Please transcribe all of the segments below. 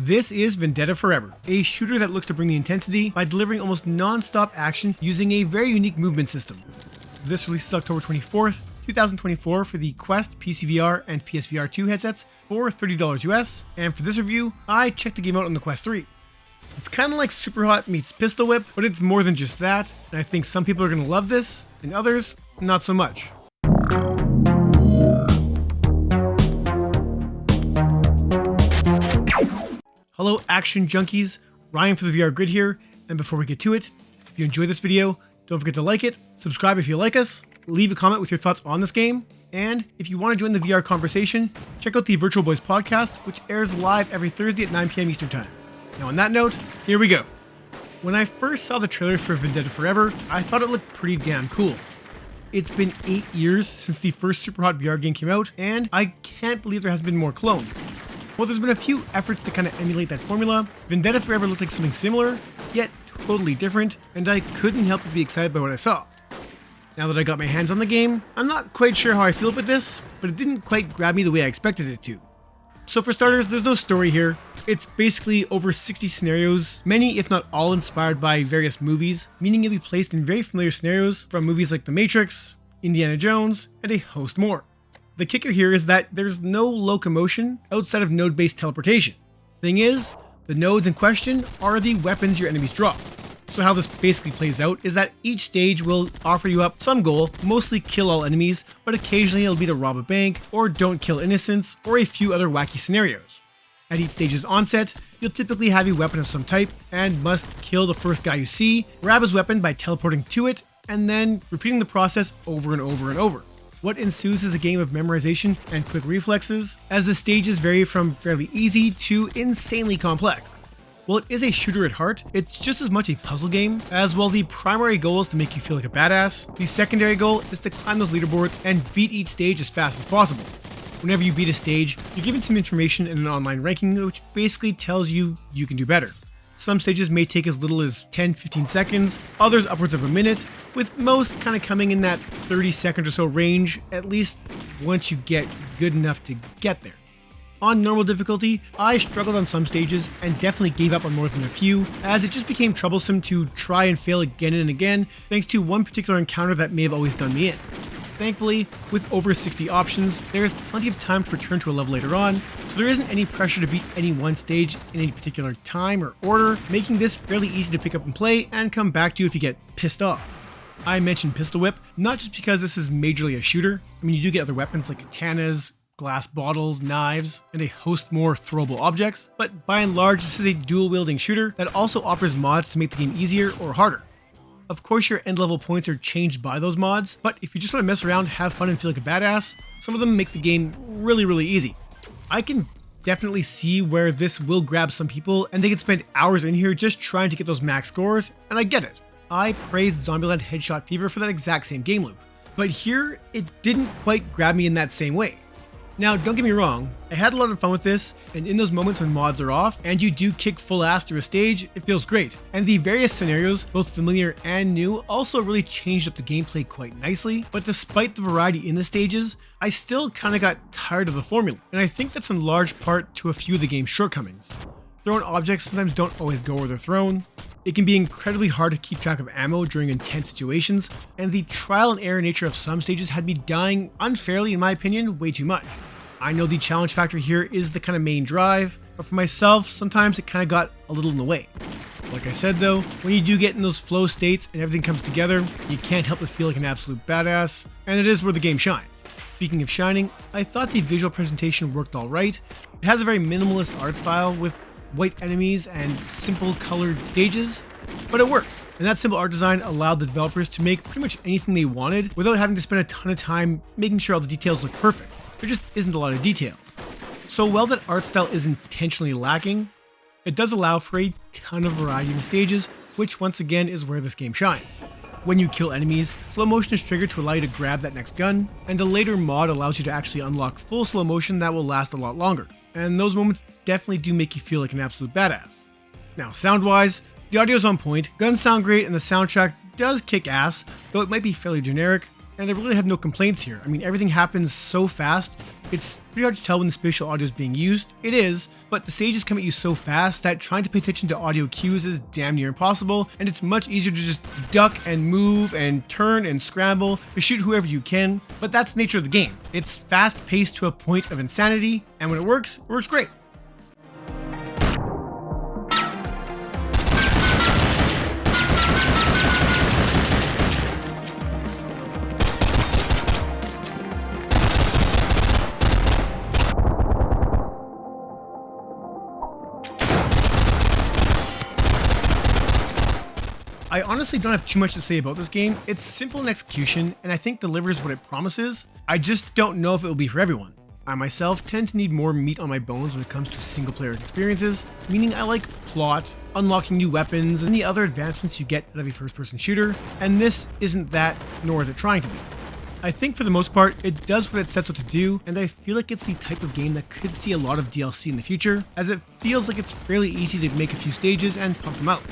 This is Vendetta Forever, a shooter that looks to bring the intensity by delivering almost non-stop action using a very unique movement system. This releases October 24th, 2024 for the Quest, PCVR, and PSVR 2 headsets for $30 US, and for this review, I checked the game out on the Quest 3. It's kind of like SUPERHOT meets Pistol Whip, but it's more than just that, and I think some people are going to love this, and others, not so much. Hello action junkies, Ryan for the VR Grid here, and before we get to it, if you enjoyed this video, don't forget to like it, subscribe if you like us, leave a comment with your thoughts on this game, and if you want to join the VR conversation, check out the Virtual Boys podcast, which airs live every Thursday at 9 p.m. Eastern Time. Now on that note, here we go. When I first saw the trailer for Vendetta Forever, I thought it looked pretty damn cool. It's been 8 years since the first SUPERHOT VR game came out, and I can't believe there hasn't been more clones. While there's been a few efforts to kind of emulate that formula, Vendetta Forever looked like something similar, yet totally different, and I couldn't help but be excited by what I saw. Now that I got my hands on the game, I'm not quite sure how I feel about this, but it didn't quite grab me the way I expected it to. So for starters, there's no story here. It's basically over 60 scenarios, many if not all inspired by various movies, meaning you'll be placed in very familiar scenarios from movies like The Matrix, Indiana Jones, and a host more. The kicker here is that there's no locomotion outside of node-based teleportation. Thing is, the nodes in question are the weapons your enemies drop. So how this basically plays out is that each stage will offer you up some goal, mostly kill all enemies, but occasionally it'll be to rob a bank, or don't kill innocents, or a few other wacky scenarios. At each stage's onset, you'll typically have a weapon of some type, and must kill the first guy you see, grab his weapon by teleporting to it, and then repeating the process over and over and over. What ensues is a game of memorization and quick reflexes, as the stages vary from fairly easy to insanely complex. While it is a shooter at heart, it's just as much a puzzle game, as while the primary goal is to make you feel like a badass, the secondary goal is to climb those leaderboards and beat each stage as fast as possible. Whenever you beat a stage, you're given some information in an online ranking which basically tells you you can do better. Some stages may take as little as 10-15 seconds, others upwards of a minute, with most kind of coming in that 30 second or so range, at least once you get good enough to get there. On normal difficulty, I struggled on some stages and definitely gave up on more than a few, as it just became troublesome to try and fail again and again, thanks to one particular encounter that may have always done me in. Thankfully, with over 60 options, there is plenty of time to return to a level later on, so there isn't any pressure to beat any one stage in any particular time or order, making this fairly easy to pick up and play and come back to if you get pissed off. I mentioned Pistol Whip, not just because this is majorly a shooter. I mean, you do get other weapons like katanas, glass bottles, knives, and a host more throwable objects, but by and large, this is a dual-wielding shooter that also offers mods to make the game easier or harder. Of course, your end level points are changed by those mods, but if you just want to mess around, have fun, and feel like a badass, some of them make the game really easy. I can definitely see where this will grab some people, and they can spend hours in here just trying to get those max scores, and I get it. I praised Zombieland Headshot Fever for that exact same game loop, but here, it didn't quite grab me in that same way. Now, don't get me wrong, I had a lot of fun with this, and in those moments when mods are off, and you do kick full ass through a stage, it feels great. And the various scenarios, both familiar and new, also really changed up the gameplay quite nicely, but despite the variety in the stages, I still kinda got tired of the formula, and I think that's in large part to a few of the game's shortcomings. Thrown objects sometimes don't always go where they're thrown. It can be incredibly hard to keep track of ammo during intense situations, and the trial and error nature of some stages had me dying unfairly, in my opinion, way too much. I know the challenge factor here is the kind of main drive, but for myself, sometimes it kind of got a little in the way. Like I said though, when you do get in those flow states and everything comes together, you can't help but feel like an absolute badass, and it is where the game shines. Speaking of shining, I thought the visual presentation worked alright. It has a very minimalist art style with white enemies and simple colored stages, but it works. And that simple art design allowed the developers to make pretty much anything they wanted without having to spend a ton of time making sure all the details look perfect. There just isn't a lot of details. So while that art style is intentionally lacking, it does allow for a ton of variety in the stages, which once again is where this game shines. When you kill enemies, slow motion is triggered to allow you to grab that next gun, and a later mod allows you to actually unlock full slow motion that will last a lot longer. And those moments definitely do make you feel like an absolute badass. Now, sound-wise, the audio's on point, guns sound great, and the soundtrack does kick ass, though it might be fairly generic. and I really have no complaints here. I mean, everything happens so fast, it's pretty hard to tell when the spatial audio is being used. It is, but the stages come at you so fast that trying to pay attention to audio cues is damn near impossible, and it's much easier to just duck and move and turn and scramble to shoot whoever you can. But that's the nature of the game. It's fast paced to a point of insanity, and when it works great. I honestly don't have too much to say about this game. It's simple in execution, and I think delivers what it promises. I just don't know if it will be for everyone. I myself tend to need more meat on my bones when it comes to single player experiences, meaning I like plot, unlocking new weapons, and the other advancements you get out of a first person shooter, and this isn't that, nor is it trying to be. I think for the most part, it does what it sets out to do, and I feel like it's the type of game that could see a lot of DLC in the future, as it feels like it's fairly easy to make a few stages and pump them out.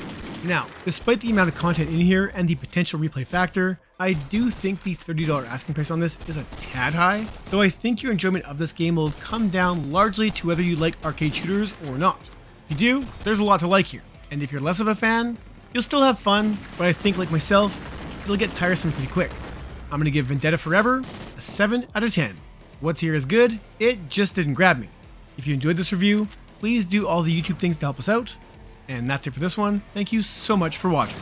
Now, despite the amount of content in here and the potential replay factor, I do think the $30 asking price on this is a tad high, though I think your enjoyment of this game will come down largely to whether you like arcade shooters or not. If you do, there's a lot to like here, and if you're less of a fan, you'll still have fun, but I think like myself, it'll get tiresome pretty quick. I'm gonna give Vendetta Forever a 7 out of 10. What's here is good, it just didn't grab me. If you enjoyed this review, please do all the YouTube things to help us out. And that's it for this one. Thank you so much for watching.